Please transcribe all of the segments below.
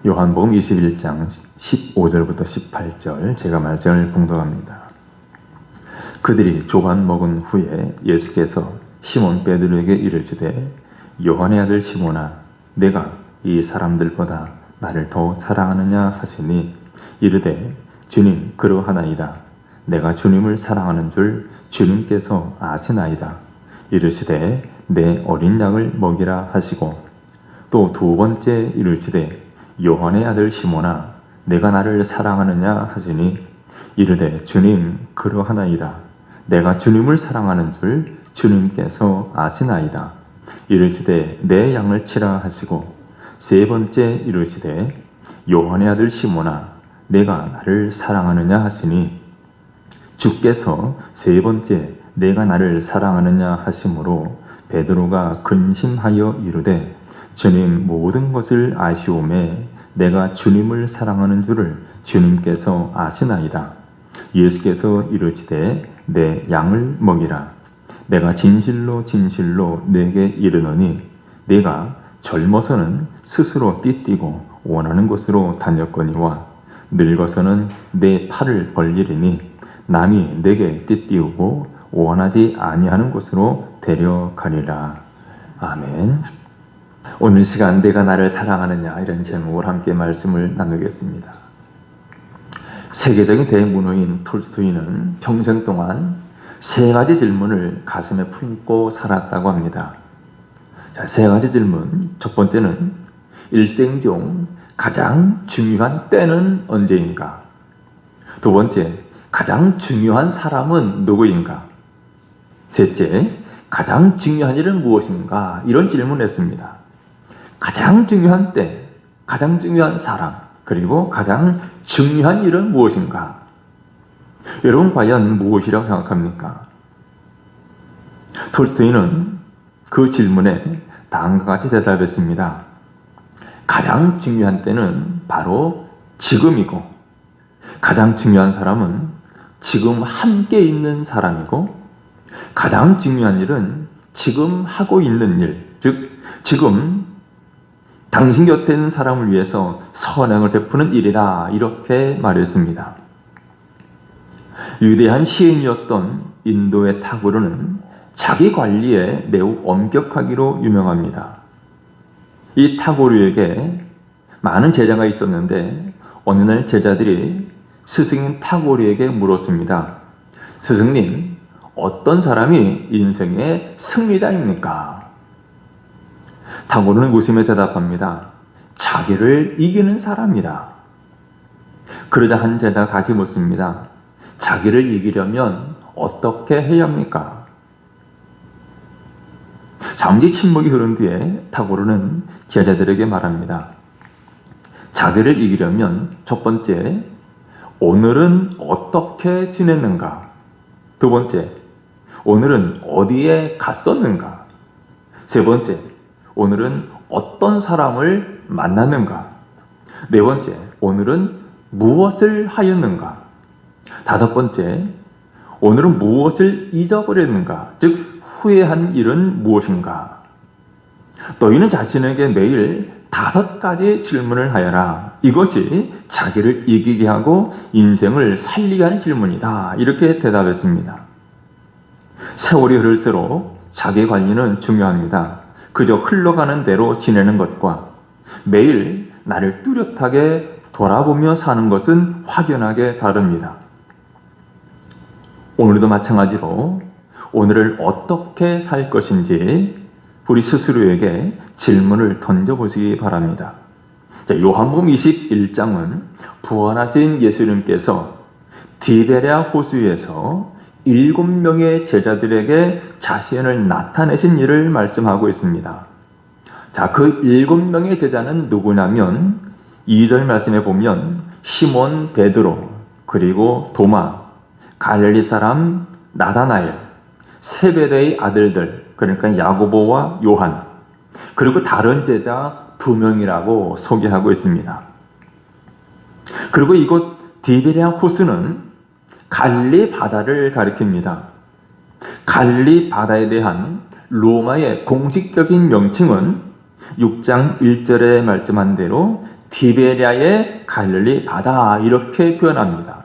요한복음 21장 15절부터 18절 제가 말씀을 봉독합니다. 그들이 조반 먹은 후에 예수께서 시몬 베드로에게 이르시되 요한의 아들 시몬아 내가 이 사람들보다 나를 더 사랑하느냐 하시니 이르되 주님 그러하나이다. 내가 주님을 사랑하는 줄 주님께서 아시나이다. 이르시되 내 어린 양을 먹이라 하시고 또 두 번째 이르시되 요한의 아들 시몬아 내가 나를 사랑하느냐 하시니 이르되 주님 그러하나이다. 내가 주님을 사랑하는 줄 주님께서 아시나이다. 이르시되 내 양을 치라 하시고 세 번째 이르시되 요한의 아들 시몬아 내가 나를 사랑하느냐 하시니 주께서 세 번째 내가 나를 사랑하느냐 하심으로 베드로가 근심하여 이르되 주님 모든 것을 아시오매 내가 주님을 사랑하는 줄을 주님께서 아시나이다. 예수께서 이르시되 내 양을 먹이라. 내가 진실로 진실로 내게 이르노니 내가 젊어서는 스스로 띠띠고 원하는 곳으로 다녔거니와 늙어서는 내 팔을 벌리리니 남이 내게 띠띠우고 원하지 아니하는 곳으로 데려가리라. 아멘. 오늘 시간 내가 나를 사랑하느냐 이런 제목으로 함께 말씀을 나누겠습니다. 세계적인 대문호인 톨스토이는 평생 동안 세 가지 질문을 가슴에 품고 살았다고 합니다. 자, 세 가지 질문. 첫 번째는 일생 중 가장 중요한 때는 언제인가? 두 번째, 가장 중요한 사람은 누구인가? 셋째, 가장 중요한 일은 무엇인가? 이런 질문을 했습니다. 가장 중요한 때, 가장 중요한 사람, 그리고 가장 중요한 일은 무엇인가? 여러분 과연 무엇이라고 생각합니까? 톨스토이는 그 질문에 다음과 같이 대답했습니다. 가장 중요한 때는 바로 지금이고 가장 중요한 사람은 지금 함께 있는 사람이고 가장 중요한 일은 지금 하고 있는 일, 즉 지금 당신 곁에 있는 사람을 위해서 선행을 베푸는 일이다. 이렇게 말했습니다. 위대한 시인이었던 인도의 타고르는 자기 관리에 매우 엄격하기로 유명합니다. 이 타고르에게 많은 제자가 있었는데 어느 날 제자들이 스승인 타고르에게 물었습니다. 스승님, 어떤 사람이 인생의 승리자입니까? 타고르는 웃으며 대답합니다. 자기를 이기는 사람이다. 그러자 한 제자가 다시 묻습니다. 자기를 이기려면 어떻게 해야 합니까? 잠시 침묵이 흐른 뒤에 타고르는 제자들에게 말합니다. 자기를 이기려면 첫 번째, 오늘은 어떻게 지냈는가? 두 번째, 오늘은 어디에 갔었는가? 세 번째, 오늘은 어떤 사람을 만났는가? 네 번째, 오늘은 무엇을 하였는가? 다섯 번째, 오늘은 무엇을 잊어버렸는가? 즉, 후회한 일은 무엇인가? 너희는 자신에게 매일 5가지 질문을 하여라. 이것이 자기를 이기게 하고 인생을 살리게 하는 질문이다. 이렇게 대답했습니다. 세월이 흐를수록 자기 관리는 중요합니다. 그저 흘러가는 대로 지내는 것과 매일 나를 뚜렷하게 돌아보며 사는 것은 확연하게 다릅니다. 오늘도 마찬가지로 오늘을 어떻게 살 것인지 우리 스스로에게 질문을 던져보시기 바랍니다. 자, 요한복음 21장은 부활하신 예수님께서 디베랴 호수에서 7명의 제자들에게 자신을 나타내신 일을 말씀하고 있습니다. 자, 그 7명의 제자는 누구냐면 2절 말씀에 보면 시몬 베드로, 그리고 도마, 갈릴리 사람 나다나엘, 세베대의 아들들, 그러니까 야고보와 요한, 그리고 다른 제자 2명이라고 소개하고 있습니다. 그리고 이곳 디베랴 호수는 갈릴리 바다를 가리킵니다. 갈릴리 바다에 대한 로마의 공식적인 명칭은 6장 1절에 말씀한 대로 디베랴의 갈릴리 바다 이렇게 표현합니다.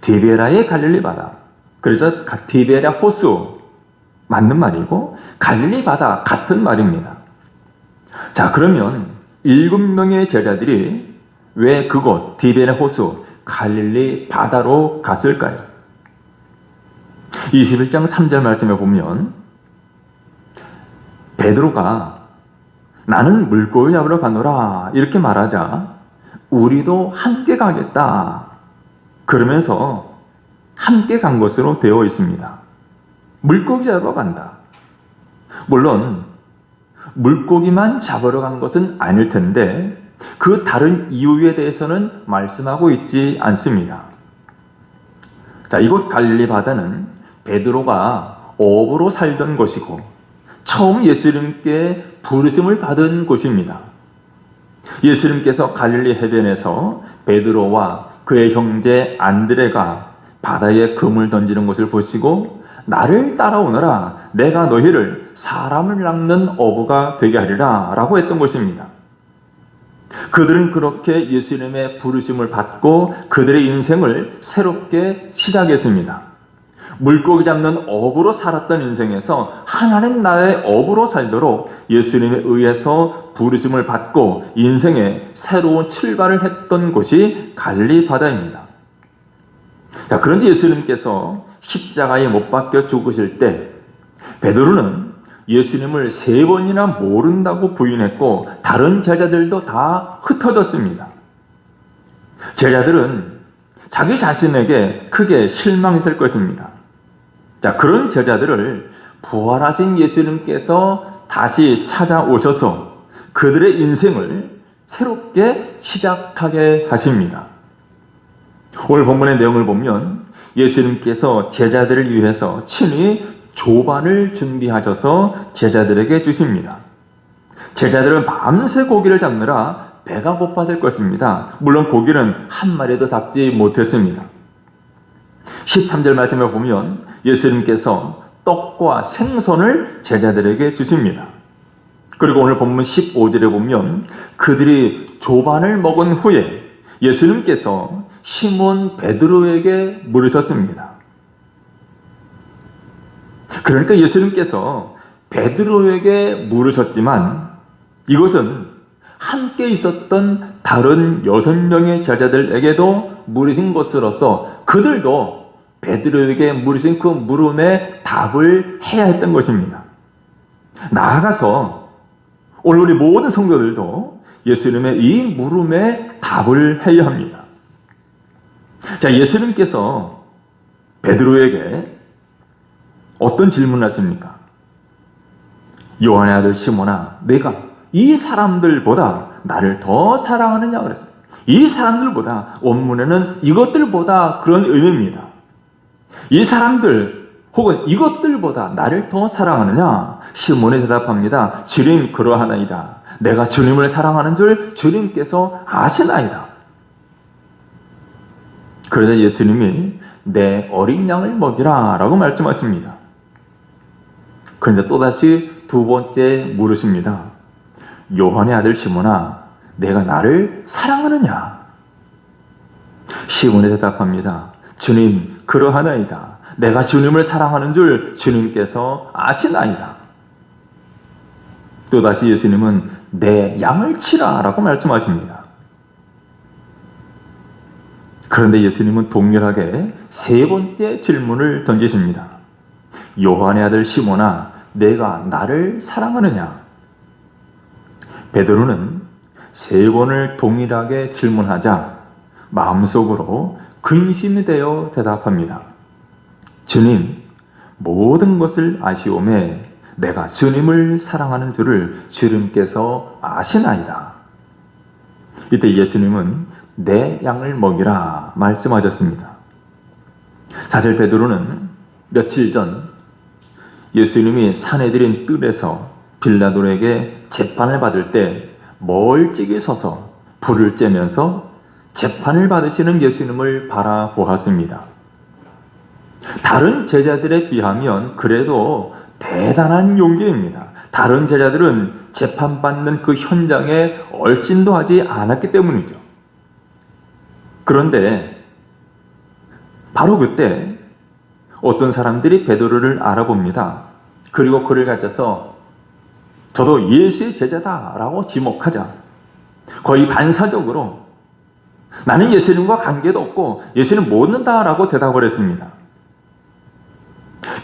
디베랴의 갈릴리 바다. 그래서 디베랴 호수 맞는 말이고 갈릴리 바다 같은 말입니다. 자, 그러면 7명의 제자들이 왜 그곳 디베랴 호수 갈릴리 바다로 갔을까요? 21장 3절 말씀에 보면 베드로가 나는 물고기 잡으러 가노라 이렇게 말하자 우리도 함께 가겠다 그러면서 함께 간 것으로 되어 있습니다. 물고기 잡으러 간다. 물론 물고기만 잡으러 간 것은 아닐 텐데 그 다른 이유에 대해서는 말씀하고 있지 않습니다. 자, 이곳 갈릴리 바다는 베드로가 어부로 살던 곳이고 처음 예수님께 부르심을 받은 곳입니다. 예수님께서 갈릴리 해변에서 베드로와 그의 형제 안드레가 바다에 금을 던지는 것을 보시고 나를 따라오너라 내가 너희를 사람을 낚는 어부가 되게 하리라 라고 했던 것입니다. 그들은 그렇게 예수님의 부르심을 받고 그들의 인생을 새롭게 시작했습니다. 물고기 잡는 어부로 살았던 인생에서 하나님 나라의 어부로 살도록 예수님에 의해서 부르심을 받고 인생의 새로운 출발을 했던 곳이 갈릴리 바다입니다. 자, 그런데 예수님께서 십자가에 못 박혀 죽으실 때 베드로는 예수님을 3번이나 모른다고 부인했고 다른 제자들도 다 흩어졌습니다. 제자들은 자기 자신에게 크게 실망했을 것입니다. 자, 그런 제자들을 부활하신 예수님께서 다시 찾아오셔서 그들의 인생을 새롭게 시작하게 하십니다. 오늘 본문의 내용을 보면 예수님께서 제자들을 위해서 친히 조반을 준비하셔서 제자들에게 주십니다. 제자들은 밤새 고기를 잡느라 배가 고팠을 것입니다. 물론 고기는 한 마리도 잡지 못했습니다. 13절 말씀에 보면 예수님께서 떡과 생선을 제자들에게 주십니다. 그리고 오늘 본문 15절에 보면 그들이 조반을 먹은 후에 예수님께서 시몬 베드로에게 물으셨습니다. 그러니까 예수님께서 베드로에게 물으셨지만 이것은 함께 있었던 다른 6명의 제자들에게도 물으신 것으로서 그들도 베드로에게 물으신 그 물음에 답을 해야 했던 것입니다. 나아가서 오늘 우리 모든 성도들도 예수님의 이 물음에 답을 해야 합니다. 자, 예수님께서 베드로에게 어떤 질문을 하십니까? 요한의 아들 시몬아, 내가 이 사람들보다 나를 더 사랑하느냐 그랬어요. 이 사람들보다, 원문에는 이것들보다 그런 의미입니다. 이 사람들 혹은 이것들보다 나를 더 사랑하느냐? 시몬이 대답합니다. 주님 그러하나이다. 내가 주님을 사랑하는 줄 주님께서 아시나이다. 그러자 예수님이 내 어린 양을 먹이라 라고 말씀하십니다. 그런데 또다시 2번째 물으십니다. 요한의 아들 시몬아, 내가 나를 사랑하느냐? 시몬이 대답합니다. 주님 그러하나이다. 내가 주님을 사랑하는 줄 주님께서 아시나이다. 또다시 예수님은 내 양을 치라 라고 말씀하십니다. 그런데 예수님은 동일하게 3번째 질문을 던지십니다. 요한의 아들 시몬아, 내가 나를 사랑하느냐? 베드로는 3번을 동일하게 질문하자 마음속으로 근심이 되어 대답합니다. 주님, 모든 것을 아시오매 내가 주님을 사랑하는 줄을 주님께서 아시나이다. 이때 예수님은 내 양을 먹이라 말씀하셨습니다. 사실 베드로는 며칠 전 예수님이 사내들인 뜰에서 빌라도에게 재판을 받을 때 멀찍이 서서 불을 쬐면서 재판을 받으시는 예수님을 바라보았습니다. 다른 제자들에 비하면 그래도 대단한 용기입니다. 다른 제자들은 재판받는 그 현장에 얼씬도 하지 않았기 때문이죠. 그런데 바로 그때 어떤 사람들이 베드로를 알아봅니다. 그리고 그를 가져서 저도 예수의 제자다라고 지목하자 거의 반사적으로 나는 예수님과 관계도 없고 예수님 못 믿는다라고 대답을 했습니다.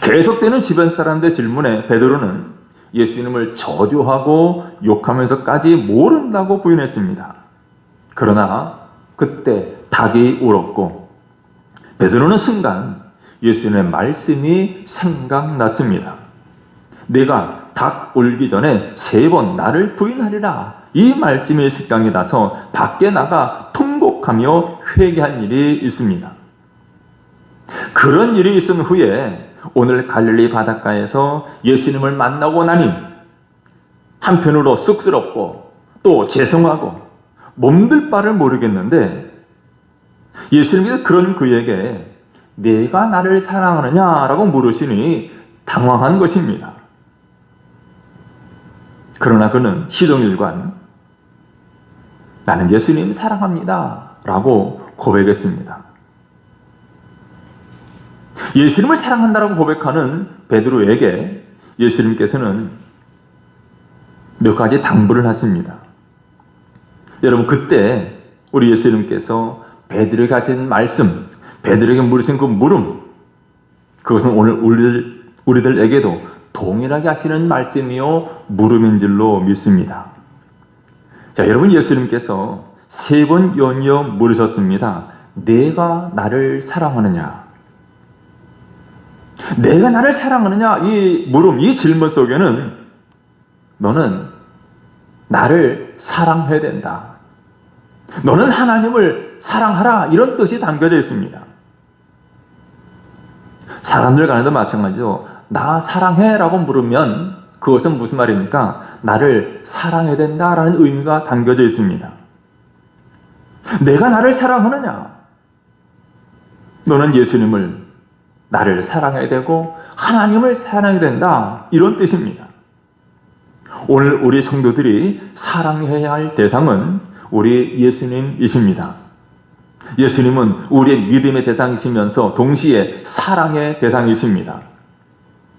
계속되는 주변 사람들의 질문에 베드로는 예수님을 저주하고 욕하면서까지 모른다고 부인했습니다. 그러나 그때 닭이 울었고 베드로는 순간 예수님의 말씀이 생각났습니다. 내가 닭 울기 전에 3번 나를 부인하리라. 이 말씀이 생각이 나서 밖에 나가 통곡하며 회개한 일이 있습니다. 그런 일이 있은 후에 오늘 갈릴리 바닷가에서 예수님을 만나고 나니 한편으로 쑥스럽고 또 죄송하고 몸둘 바를 모르겠는데 예수님께서 그런 그에게 내가 나를 사랑하느냐라고 물으시니 당황한 것입니다. 그러나 그는 시종일관 나는 예수님 사랑합니다 라고 고백했습니다. 예수님을 사랑한다라고 고백하는 베드로에게 예수님께서는 몇 가지 당부를 하십니다. 여러분 그때 우리 예수님께서 베드로에게 가진 말씀, 베드로에게 물으신 그 물음, 그것은 오늘 우리들에게도 동일하게 하시는 말씀이요 물음인 줄로 믿습니다. 자, 여러분 예수님께서 3번 연이어 물으셨습니다. 내가 나를 사랑하느냐? 내가 나를 사랑하느냐? 이 물음, 이 질문 속에는 너는 나를 사랑해야 된다. 너는 하나님을 사랑하라. 이런 뜻이 담겨져 있습니다. 사람들 간에도 마찬가지로 나 사랑해 라고 물으면 그것은 무슨 말입니까? 나를 사랑해야 된다라는 의미가 담겨져 있습니다. 내가 나를 사랑하느냐? 너는 예수님을 나를 사랑해야 되고 하나님을 사랑해야 된다. 이런 뜻입니다. 오늘 우리 성도들이 사랑해야 할 대상은 우리 예수님이십니다. 예수님은 우리의 믿음의 대상이시면서 동시에 사랑의 대상이십니다.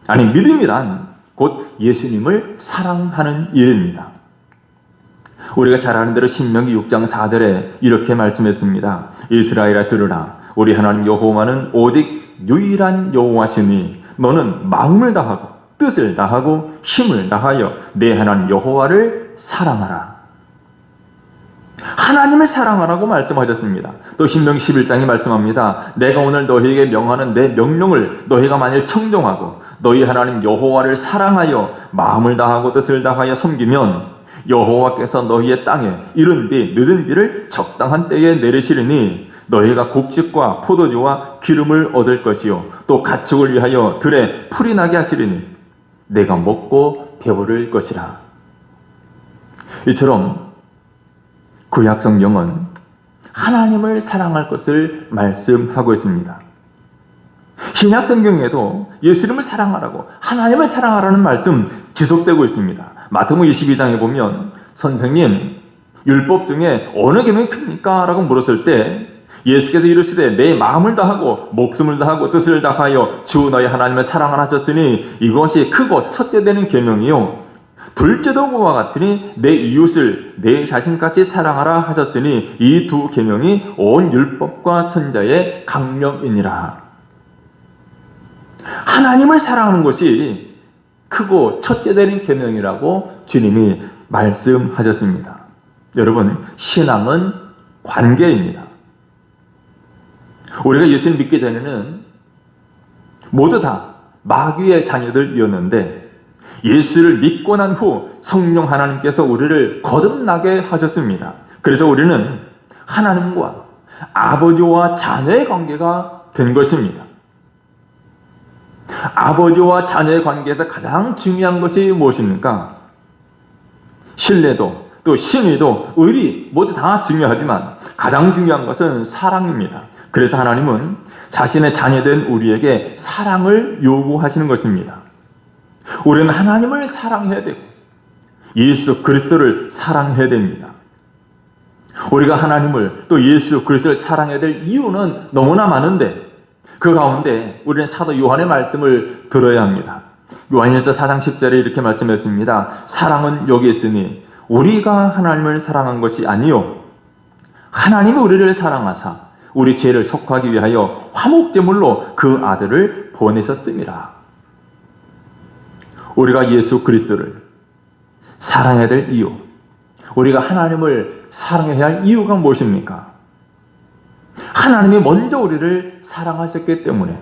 아니, 믿음이란 곧 예수님을 사랑하는 일입니다. 우리가 잘 아는 대로 신명기 6장 4절에 이렇게 말씀했습니다. 이스라엘아 들으라. 우리 하나님 여호와는 오직 유일한 여호와시니 너는 마음을 다하고 뜻을 다하고 힘을 다하여 내 하나님 여호와를 사랑하라. 하나님을 사랑하라고 말씀하셨습니다. 또 신명기 11장이 말씀합니다. 내가 오늘 너희에게 명하는 내 명령을 너희가 만일 청종하고 너희 하나님 여호와를 사랑하여 마음을 다하고 뜻을 다하여 섬기면 여호와께서 너희의 땅에 이른 비 늦은 비를 적당한 때에 내리시리니 너희가 곡식과 포도주와 기름을 얻을 것이요 또 가축을 위하여 들에 풀이 나게 하시리니 내가 먹고 배부를 것이라. 이처럼 구약 성경은 하나님을 사랑할 것을 말씀하고 있습니다. 신약 성경에도 예수님을 사랑하라고 하나님을 사랑하라는 말씀 지속되고 있습니다. 마태복음 22장에 보면 선생님 율법 중에 어느 계명이 큽니까? 라고 물었을 때 예수께서 이르시되 내 마음을 다하고 목숨을 다하고 뜻을 다하여 주 너희 하나님을 사랑하라 하셨으니 이것이 크고 첫째 되는 계명이요 둘째도 그와 같으니 내 이웃을 내 자신같이 사랑하라 하셨으니 이 두 계명이 온 율법과 선자의 강령이니라. 하나님을 사랑하는 것이 크고 첫째 되는 계명이라고 주님이 말씀하셨습니다. 여러분, 신앙은 관계입니다. 우리가 예수님 믿기 전에는 모두 다 마귀의 자녀들이었는데 예수를 믿고 난 후 성령 하나님께서 우리를 거듭나게 하셨습니다. 그래서 우리는 하나님과 아버지와 자녀의 관계가 된 것입니다. 아버지와 자녀의 관계에서 가장 중요한 것이 무엇입니까? 신뢰도, 또 신의도, 의리 모두 다 중요하지만 가장 중요한 것은 사랑입니다. 그래서 하나님은 자신의 자녀된 우리에게 사랑을 요구하시는 것입니다. 우리는 하나님을 사랑해야 되고 예수 그리스도를 사랑해야 됩니다. 우리가 하나님을 또 예수 그리스도를 사랑해야 될 이유는 너무나 많은데 그 가운데 우리는 사도 요한의 말씀을 들어야 합니다. 요한일서 4장 10절에 이렇게 말씀했습니다. 사랑은 여기 있으니 우리가 하나님을 사랑한 것이 아니요 하나님이 우리를 사랑하사 우리 죄를 속하기 위하여 화목제물로 그 아들을 보내셨습니다. 우리가 예수 그리스도를 사랑해야 될 이유, 우리가 하나님을 사랑해야 할 이유가 무엇입니까? 하나님이 먼저 우리를 사랑하셨기 때문에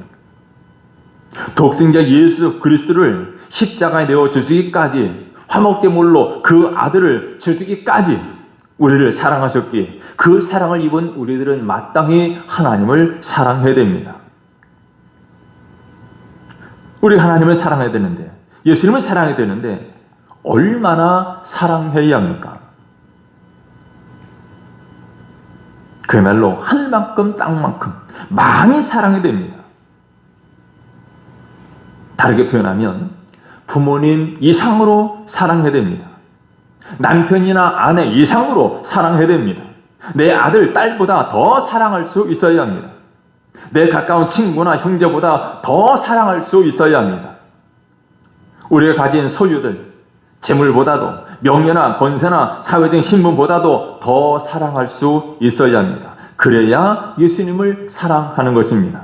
독생자 예수 그리스도를 십자가에 내어 주시기까지 화목제물로 그 아들을 주시기까지 우리를 사랑하셨기에 그 사랑을 입은 우리들은 마땅히 하나님을 사랑해야 됩니다. 우리 하나님을 사랑해야 되는데 예수님을 사랑해야 되는데 얼마나 사랑해야 합니까? 그야말로 하늘만큼 땅만큼 많이 사랑해야 됩니다. 다르게 표현하면 부모님 이상으로 사랑해야 됩니다. 남편이나 아내 이상으로 사랑해야 됩니다. 내 아들, 딸보다 더 사랑할 수 있어야 합니다. 내 가까운 친구나 형제보다 더 사랑할 수 있어야 합니다. 우리가 가진 소유들, 재물보다도 명예나 권세나 사회적인 신분보다도 더 사랑할 수 있어야 합니다. 그래야 예수님을 사랑하는 것입니다.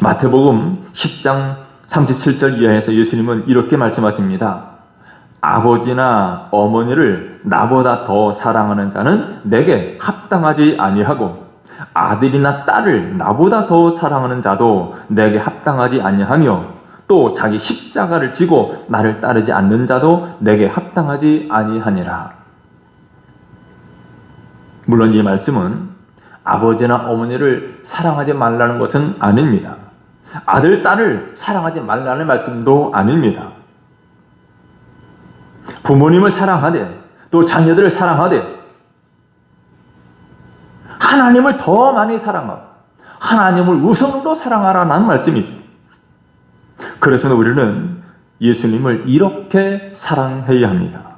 마태복음 10장 37절 이하에서 예수님은 이렇게 말씀하십니다. 아버지나 어머니를 나보다 더 사랑하는 자는 내게 합당하지 아니하고 아들이나 딸을 나보다 더 사랑하는 자도 내게 합당하지 아니하며 또 자기 십자가를 지고 나를 따르지 않는 자도 내게 합당하지 아니하니라. 물론 이 말씀은 아버지나 어머니를 사랑하지 말라는 것은 아닙니다. 아들, 딸을 사랑하지 말라는 말씀도 아닙니다. 부모님을 사랑하되 또 자녀들을 사랑하되 하나님을 더 많이 사랑하고 하나님을 우선으로 사랑하라는 말씀이죠. 그래서 우리는 예수님을 이렇게 사랑해야 합니다.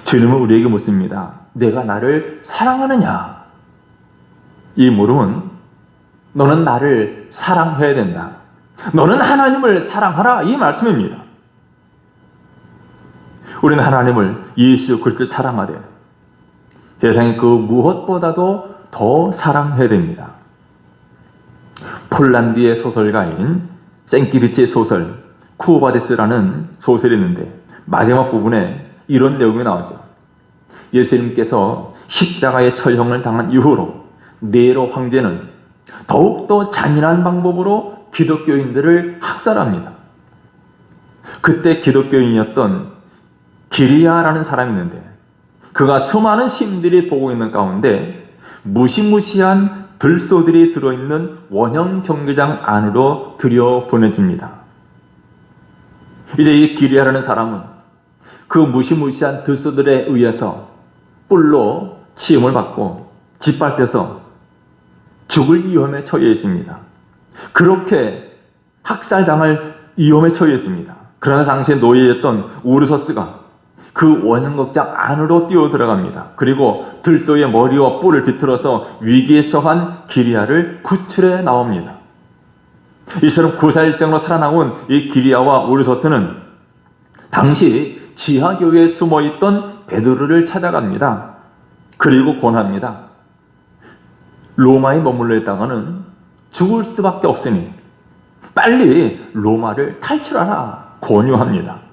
주님은 우리에게 묻습니다. 내가 나를 사랑하느냐? 이 물음은 너는 나를 사랑해야 된다. 너는 하나님을 사랑하라 이 말씀입니다. 우리는 하나님을 예수 그리스도를 사랑하되 세상의 그 무엇보다도 더 사랑해야 됩니다. 폴란드의 소설가인 생키비치의 소설 쿠오바데스라는 소설이 있는데 마지막 부분에 이런 내용이 나오죠. 예수님께서 십자가의 처형을 당한 이후로 네로 황제는 더욱더 잔인한 방법으로 기독교인들을 학살합니다. 그때 기독교인이었던 기리아라는 사람이 있는데 그가 수많은 시민들이 보고 있는 가운데 무시무시한 들소들이 들어있는 원형 경기장 안으로 들여보내줍니다. 이제 이 기리아라는 사람은 그 무시무시한 들소들에 의해서 뿔로 치움을 받고 짓밟혀서 죽을 위험에 처해 있습니다. 그렇게 학살당할 위험에 처해 있습니다. 그러나 당시에 노예였던 우르소스가 그 원형극장 안으로 뛰어 들어갑니다. 그리고 들소의 머리와 뿔을 비틀어서 위기에 처한 기리아를 구출해 나옵니다. 이처럼 구사일생으로 살아나온 이 기리아와 우르소스는 당시 지하교회에 숨어있던 베드로를 찾아갑니다. 그리고 권합니다. 로마에 머물러 있다가는 죽을 수밖에 없으니 빨리 로마를 탈출하라 권유합니다.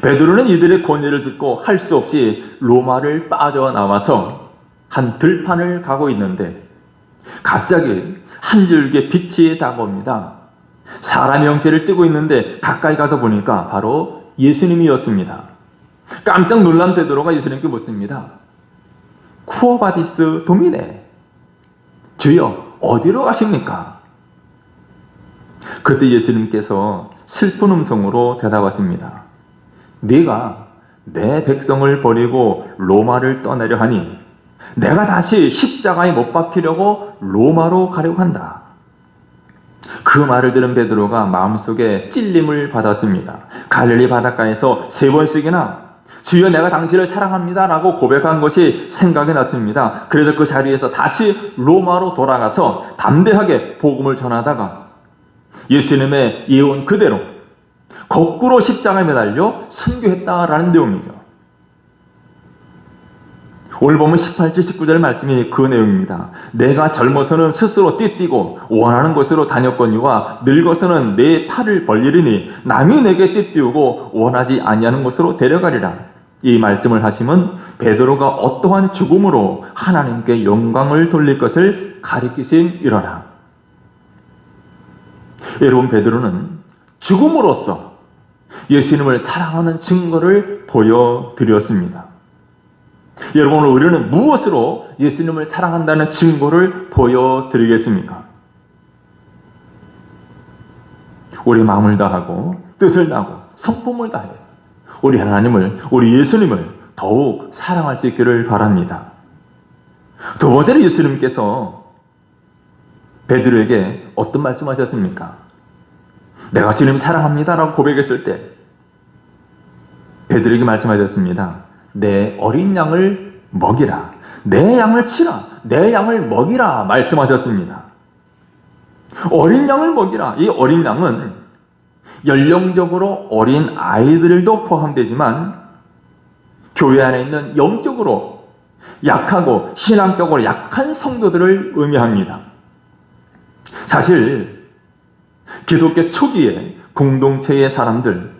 베드로는 이들의 권유를 듣고 할 수 없이 로마를 빠져나와서 한 들판을 가고 있는데 갑자기 한 줄기의 빛이 다가옵니다. 사람의 형체를 띠고 있는데 가까이 가서 보니까 바로 예수님이었습니다. 깜짝 놀란 베드로가 예수님께 묻습니다. 쿠오바디스 도미네, 주여 어디로 가십니까? 그때 예수님께서 슬픈 음성으로 대답하십니다. 네가 내 백성을 버리고 로마를 떠나려 하니 내가 다시 십자가에 못 박히려고 로마로 가려고 한다. 그 말을 들은 베드로가 마음속에 찔림을 받았습니다. 갈릴리 바닷가에서 3번씩이나 주여 내가 당신을 사랑합니다 라고 고백한 것이 생각이 났습니다. 그래서 그 자리에서 다시 로마로 돌아가서 담대하게 복음을 전하다가 예수님의 예언 그대로 거꾸로 십자가에 매달려 순교했다라는 내용이죠. 오늘 보면 18절 19절 말씀이 그 내용입니다. 내가 젊어서는 스스로 띠뛰고 원하는 곳으로 다녔거니와 늙어서는 내 팔을 벌리리니 남이 내게 띠뛰고 원하지 아니하는 곳으로 데려가리라. 이 말씀을 하시면 베드로가 어떠한 죽음으로 하나님께 영광을 돌릴 것을 가리키심이로라. 여러분, 베드로는 죽음으로써 예수님을 사랑하는 증거를 보여드렸습니다. 여러분, 우리는 무엇으로 예수님을 사랑한다는 증거를 보여드리겠습니까? 우리 마음을 다하고 뜻을 다하고 성품을 다해 우리 하나님을, 우리 예수님을 더욱 사랑할 수 있기를 바랍니다. 두 번째로 예수님께서 베드로에게 어떤 말씀하셨습니까? 내가 주님 사랑합니다 라고 고백했을 때 베드로에게 말씀하셨습니다. 내 어린 양을 먹이라. 내 양을 치라. 내 양을 먹이라 말씀하셨습니다. 어린 양을 먹이라. 이 어린 양은 연령적으로 어린 아이들도 포함되지만 교회 안에 있는 영적으로 약하고 신앙적으로 약한 성도들을 의미합니다. 사실 기독교 초기에 공동체의 사람들,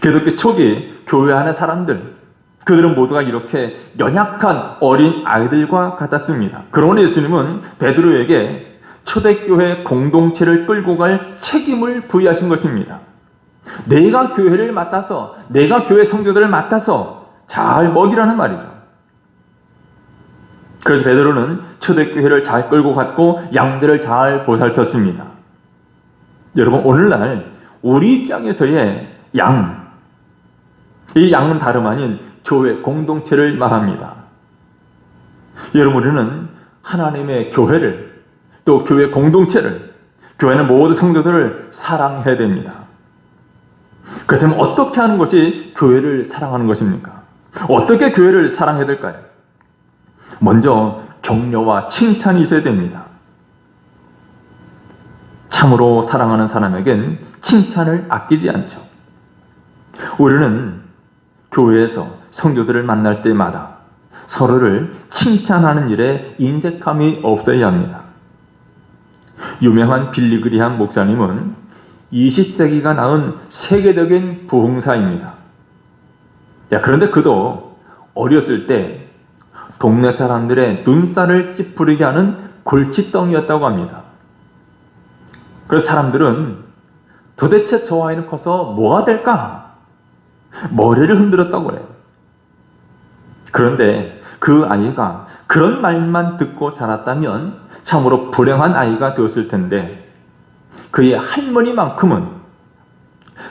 기독교 초기 교회 안의 사람들, 그들은 모두가 이렇게 연약한 어린 아이들과 같았습니다. 그러나 예수님은 베드로에게 초대교회 공동체를 끌고 갈 책임을 부여하신 것입니다. 내가 교회를 맡아서, 내가 교회 성도들을 맡아서 잘 먹이라는 말이죠. 그래서 베드로는 초대교회를 잘 끌고 갔고 양들을 잘 보살폈습니다. 여러분, 오늘날 우리 입장에서의 양, 이 양은 다름 아닌 교회 공동체를 말합니다. 여러분, 우리는 하나님의 교회를, 또 교회 공동체를, 교회는 모든 성도들을 사랑해야 됩니다. 그렇다면 어떻게 하는 것이 교회를 사랑하는 것입니까? 어떻게 교회를 사랑해야 될까요? 먼저 격려와 칭찬이 있어야 됩니다. 참으로 사랑하는 사람에겐 칭찬을 아끼지 않죠. 우리는 교회에서 성도들을 만날 때마다 서로를 칭찬하는 일에 인색함이 없어야 합니다. 유명한 빌리 그리함 목사님은 20세기가 낳은 세계적인 부흥사입니다. 그런데 그도 어렸을 때 동네 사람들의 눈살을 찌푸리게 하는 골칫덩이였다고 합니다. 그래서 사람들은 도대체 저 아이는 커서 뭐가 될까? 머리를 흔들었다고 해요. 그런데 그 아이가 그런 말만 듣고 자랐다면 참으로 불행한 아이가 되었을 텐데, 그의 할머니만큼은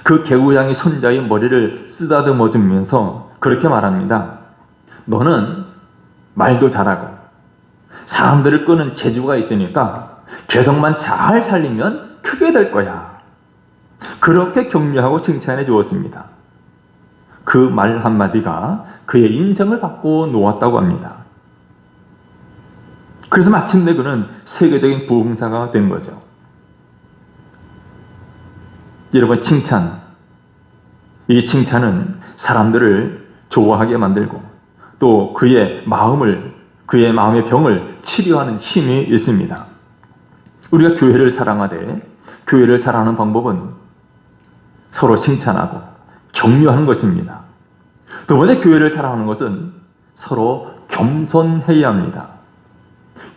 그 개구장이 손자의 머리를 쓰다듬어 주면서 그렇게 말합니다. 너는 말도 잘하고 사람들을 끄는 재주가 있으니까 개성만 잘 살리면 크게 될 거야. 그렇게 격려하고 칭찬해 주었습니다. 그 말 한마디가 그의 인생을 바꿔 놓았다고 합니다. 그래서 마침내 그는 세계적인 부흥사가 된 거죠. 여러분, 칭찬, 이 칭찬은 사람들을 좋아하게 만들고 또 그의 마음의 병을 치료하는 힘이 있습니다. 우리가 교회를 사랑하되, 교회를 사랑하는 방법은 서로 칭찬하고 격려하는 것입니다. 두 번째, 교회를 사랑하는 것은 서로 겸손해야 합니다.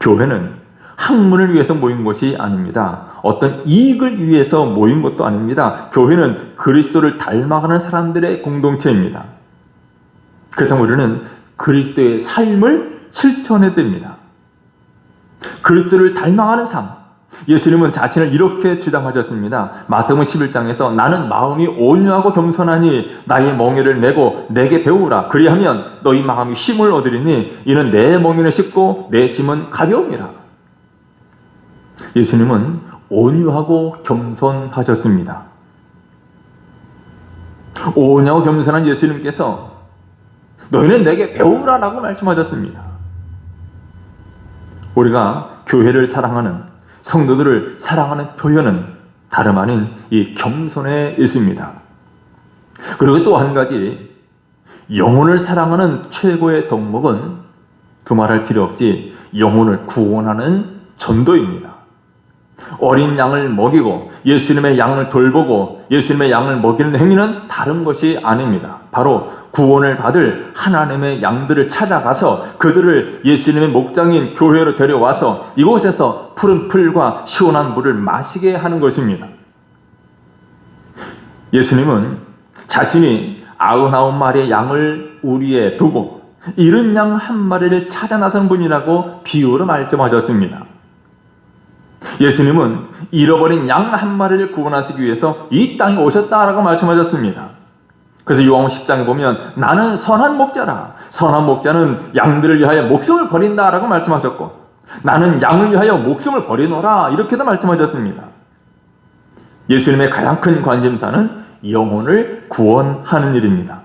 교회는 학문을 위해서 모인 것이 아닙니다. 어떤 이익을 위해서 모인 것도 아닙니다. 교회는 그리스도를 닮아가는 사람들의 공동체입니다. 그렇다면 우리는 그리스도의 삶을 실천해야 됩니다. 그리스도를 닮아가는 삶. 예수님은 자신을 이렇게 주장하셨습니다. 마태복음 11장에서 나는 마음이 온유하고 겸손하니 나의 멍에를 메고 내게 배우라. 그리하면 너희 마음이 힘을 얻으리니 이는 내 멍에는 쉽고 내 짐은 가벼움이라. 예수님은 온유하고 겸손하셨습니다. 온유하고 겸손한 예수님께서 너희는 내게 배우라라고 말씀하셨습니다. 우리가 교회를 사랑하는, 성도들을 사랑하는 표현은 다름 아닌 이 겸손에 있습니다. 그리고 또 한 가지, 영혼을 사랑하는 최고의 덕목은 두말할 필요 없이 영혼을 구원하는 전도입니다. 어린 양을 먹이고 예수님의 양을 돌보고 예수님의 양을 먹이는 행위는 다른 것이 아닙니다. 바로 구원을 받을 하나님의 양들을 찾아가서 그들을 예수님의 목장인 교회로 데려와서 이곳에서 푸른 풀과 시원한 물을 마시게 하는 것입니다. 예수님은 자신이 99마리의 양을 우리에 두고 잃은 양 한 마리를 찾아 나선 분이라고 비유로 말씀하셨습니다. 예수님은 잃어버린 양 한 마리를 구원하시기 위해서 이 땅에 오셨다라고 말씀하셨습니다. 그래서 요한복음 10장에 보면 나는 선한 목자라, 선한 목자는 양들을 위하여 목숨을 버린다라고 말씀하셨고 나는 양을 위하여 목숨을 버리노라 이렇게도 말씀하셨습니다. 예수님의 가장 큰 관심사는 영혼을 구원하는 일입니다.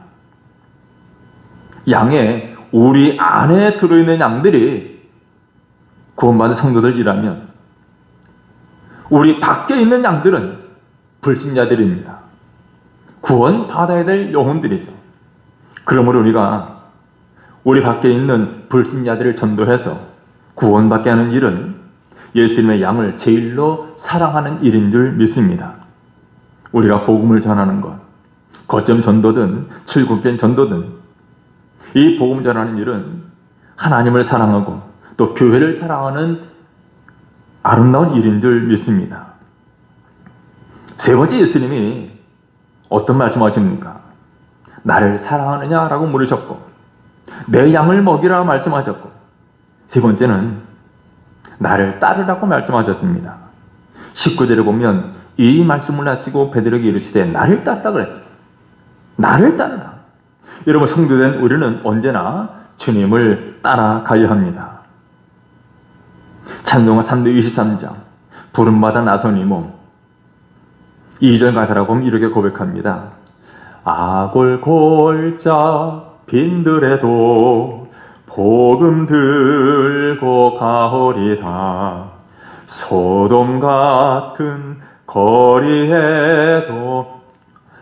양에 우리 안에 들어있는 양들이 구원받은 성도들이라면 우리 밖에 있는 양들은 불신자들입니다. 구원받아야 될 영혼들이죠. 그러므로 우리가 우리 밖에 있는 불신자들을 전도해서 구원받게 하는 일은 예수님의 양을 제일로 사랑하는 일인 줄 믿습니다. 우리가 복음을 전하는 것, 거점 전도든 출국된 전도든 이 복음 전하는 일은 하나님을 사랑하고 또 교회를 사랑하는 아름다운 일인 줄 믿습니다. 세 번째, 예수님이 어떤 말씀하십니까? 나를 사랑하느냐라고 물으셨고 내 양을 먹이라 말씀하셨고 세 번째는 나를 따르라고 말씀하셨습니다. 19절에 보면 이 말씀을 하시고 베드로에게 이르시되 나를 따르라 그랬죠. 나를 따르라. 여러분, 성도된 우리는 언제나 주님을 따라가야 합니다. 찬송가 323장 부름받아 나선 이 몸 2절 가사라고 하면 이렇게 고백합니다. 아골골짝 빈들에도 복음 들고 가오리다. 소돔 같은 거리에도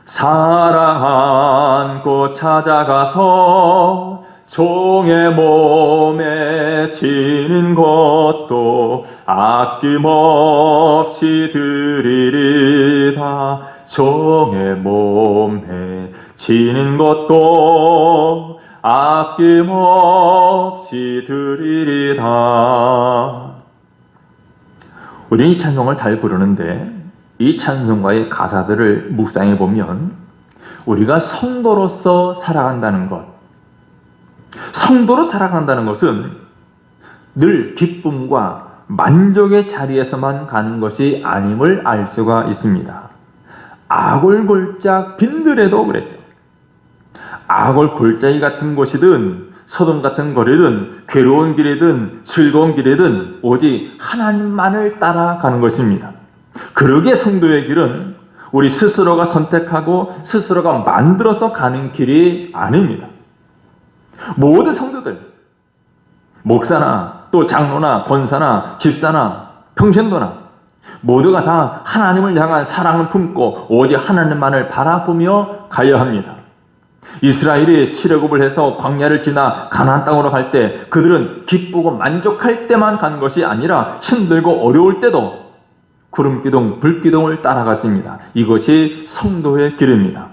사랑 안고 찾아가서 종의 몸에 지는 것도 아낌없이 드리리다. 종의 몸에 지는 것도 아낌없이 드리리다. 우리는 이 찬송을 잘 부르는데 이 찬송가의 가사들을 묵상해 보면 우리가 성도로서 살아간다는 것, 성도로 살아간다는 것은 늘 기쁨과 만족의 자리에서만 가는 것이 아님을 알 수가 있습니다. 아골골짝 빈들에도 그랬죠. 아골골짜기 같은 곳이든 서동 같은 거리든 괴로운 길이든 즐거운 길이든 오직 하나님만을 따라가는 것입니다. 그러기에 성도의 길은 우리 스스로가 선택하고 스스로가 만들어서 가는 길이 아닙니다. 모든 성도들, 목사나 또 장로나 권사나 집사나 평신도나 모두가 다 하나님을 향한 사랑을 품고 오직 하나님만을 바라보며 가야 합니다. 이스라엘이 출애굽을 해서 광야를 지나 가나안 땅으로 갈 때 그들은 기쁘고 만족할 때만 간 것이 아니라 힘들고 어려울 때도 구름기둥, 불기둥을 따라갔습니다. 이것이 성도의 길입니다.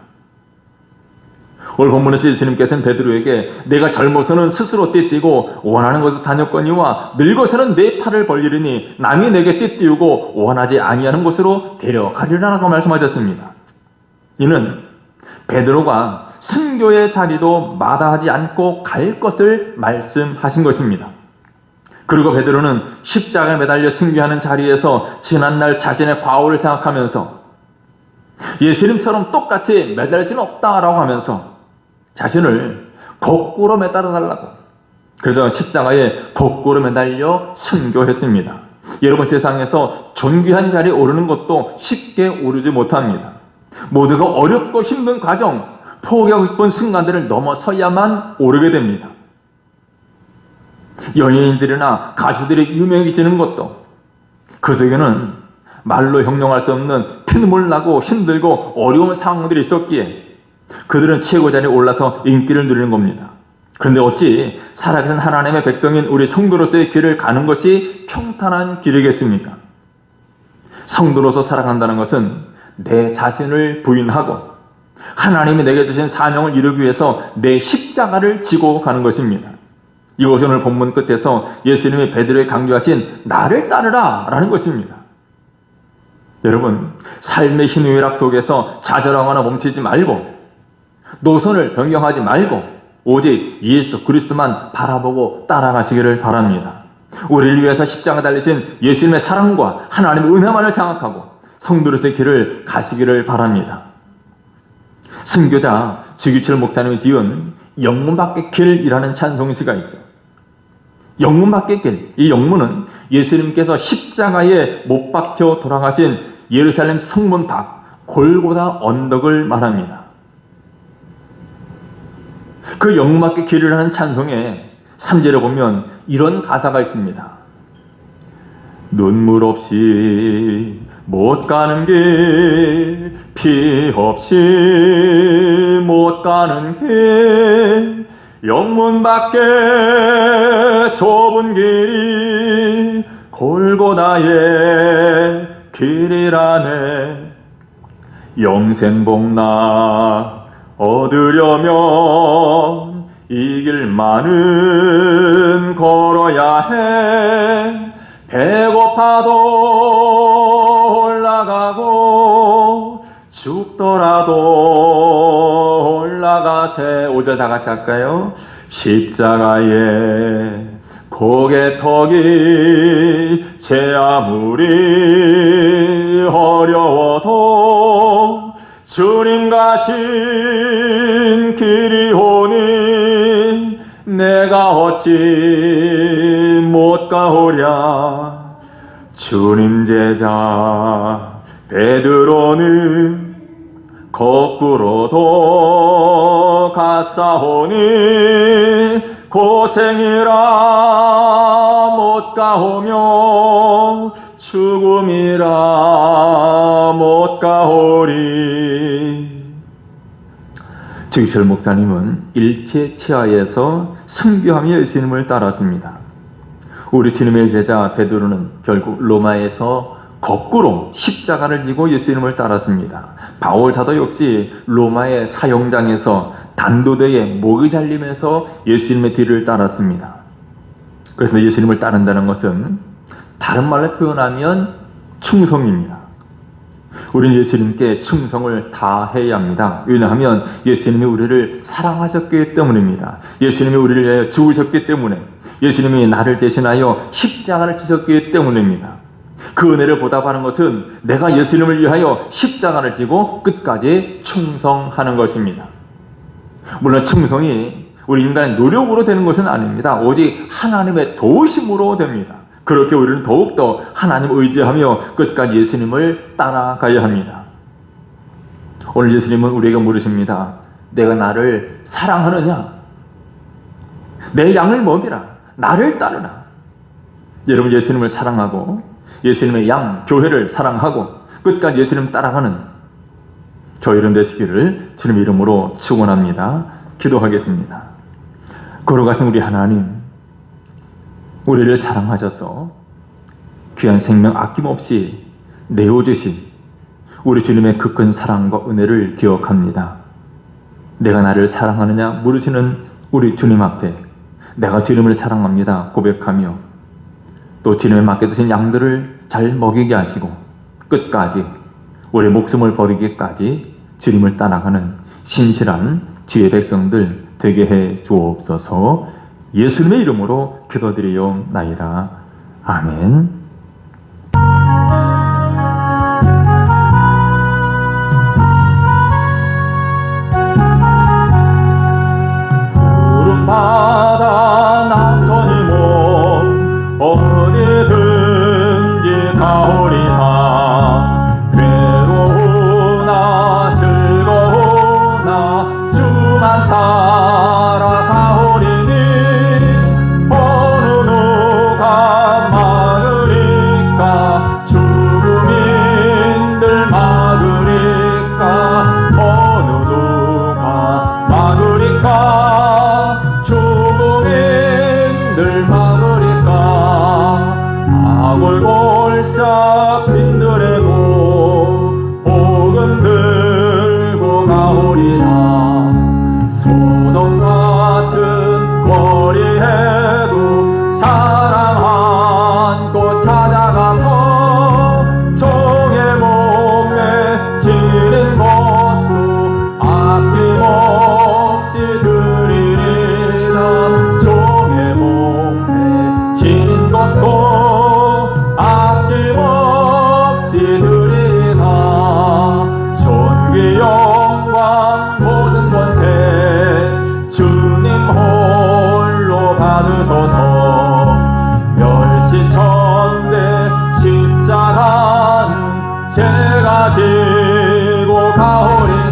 오늘 본문에서 예수님께서는 베드로에게 내가 젊어서는 스스로 띠띠고 원하는 곳에 다녔거니와 늙어서는 내 팔을 벌리리니 남이 내게 띠띠우고 원하지 아니하는 곳으로 데려가리라고 말씀하셨습니다. 이는 베드로가 순교의 자리도 마다하지 않고 갈 것을 말씀하신 것입니다. 그리고 베드로는 십자가에 매달려 순교하는 자리에서 지난날 자신의 과오를 생각하면서 예수님처럼 똑같이 매달릴 수는 없다라고 하면서 자신을 거꾸로 매달아 달라고, 그래서 십자가에 거꾸로 매달려 순교했습니다. 여러분, 세상에서 존귀한 자리에 오르는 것도 쉽게 오르지 못합니다. 모두가 어렵고 힘든 과정, 포기하고 싶은 순간들을 넘어서야만 오르게 됩니다. 연예인들이나 가수들이 유명해지는 것도 그 속에는 말로 형용할 수 없는 피눈물 나고 힘들고 어려운 상황들이 있었기에 그들은 최고 자리에 올라서 인기를 누리는 겁니다. 그런데 어찌 살아계신 하나님의 백성인 우리 성도로서의 길을 가는 것이 평탄한 길이겠습니까? 성도로서 살아간다는 것은 내 자신을 부인하고 하나님이 내게 주신 사명을 이루기 위해서 내 십자가를 지고 가는 것입니다. 이것이 오늘 본문 끝에서 예수님이 베드로에 강조하신 나를 따르라 라는 것입니다. 여러분, 삶의 희노애락 속에서 좌절하거나 멈추지 말고 노선을 변경하지 말고 오직 예수 그리스도만 바라보고 따라가시기를 바랍니다. 우리를 위해서 십자가 달리신 예수님의 사랑과 하나님의 은혜만을 생각하고 성도로서의 길을 가시기를 바랍니다. 순교자 주기철 목사님이 지은 영문 밖의 길이라는 찬송시가 있죠. 영문 밖의 길, 이 영문은 예수님께서 십자가에 못 박혀 돌아가신 예루살렘 성문 밖 골고다 언덕을 말합니다. 그 영문 밖의 길을 하는 찬송에 3절에 보면 이런 가사가 있습니다. 눈물 없이 못 가는 길, 피 없이 못 가는 길, 영문 밖에 좁은 길이 골고다의 길이라네. 영생복락 얻으려면 이 길만은 걸어야 해. 배고파도 올라가고 죽더라도 올라가세. 5절 다 같이 할까요? 십자가에 고개 터기 제 아무리 어려워도 주님 가신 길이 오니 내가 어찌 못 가오랴. 주님 제자 베드로는 거꾸로도 갔사오니 고생이라 못 가오며 죽음이라 못 가오리. 주기철 목사님은 일제치하에서 순교하며 예수님을 따랐습니다. 우리 주님의 제자 베드로는 결국 로마에서 거꾸로 십자가를 지고 예수님을 따랐습니다. 바울 사도 역시 로마의 사형장에서 단도대에 목이 잘리면서 예수님의 뒤를 따랐습니다. 그래서 예수님을 따른다는 것은 다른 말로 표현하면 충성입니다. 우리는 예수님께 충성을 다해야 합니다. 왜냐하면 예수님이 우리를 사랑하셨기 때문입니다. 예수님이 우리를 위하여 죽으셨기 때문에, 예수님이 나를 대신하여 십자가를 지셨기 때문입니다. 그 은혜를 보답하는 것은 내가 예수님을 위하여 십자가를 지고 끝까지 충성하는 것입니다. 물론 충성이 우리 인간의 노력으로 되는 것은 아닙니다. 오직 하나님의 도우심으로 됩니다. 그렇게 우리는 더욱더 하나님을 의지하며 끝까지 예수님을 따라가야 합니다. 오늘 예수님은 우리에게 물으십니다. 내가 나를 사랑하느냐? 내 양을 먹이라. 나를 따르라. 여러분, 예수님을 사랑하고 예수님의 양, 교회를 사랑하고 끝까지 예수님 따라가는 저희 이름 되시기를 주님 이름으로 축원합니다. 기도하겠습니다. 거룩하신 우리 하나님, 우리를 사랑하셔서 귀한 생명 아낌없이 내어주신 우리 주님의 그 큰 사랑과 은혜를 기억합니다. 내가 나를 사랑하느냐 물으시는 우리 주님 앞에 내가 주님을 사랑합니다 고백하며 또 주님의 맡겨두신 양들을 잘 먹이게 하시고 끝까지 우리 목숨을 버리기까지 주님을 따라가는 신실한 주의 백성들 되게 해 주옵소서. 예수님의 이름으로 기도드리옵나이다. 아멘. 푸른 바다 나서니 뭐 어디든 가지고 가오리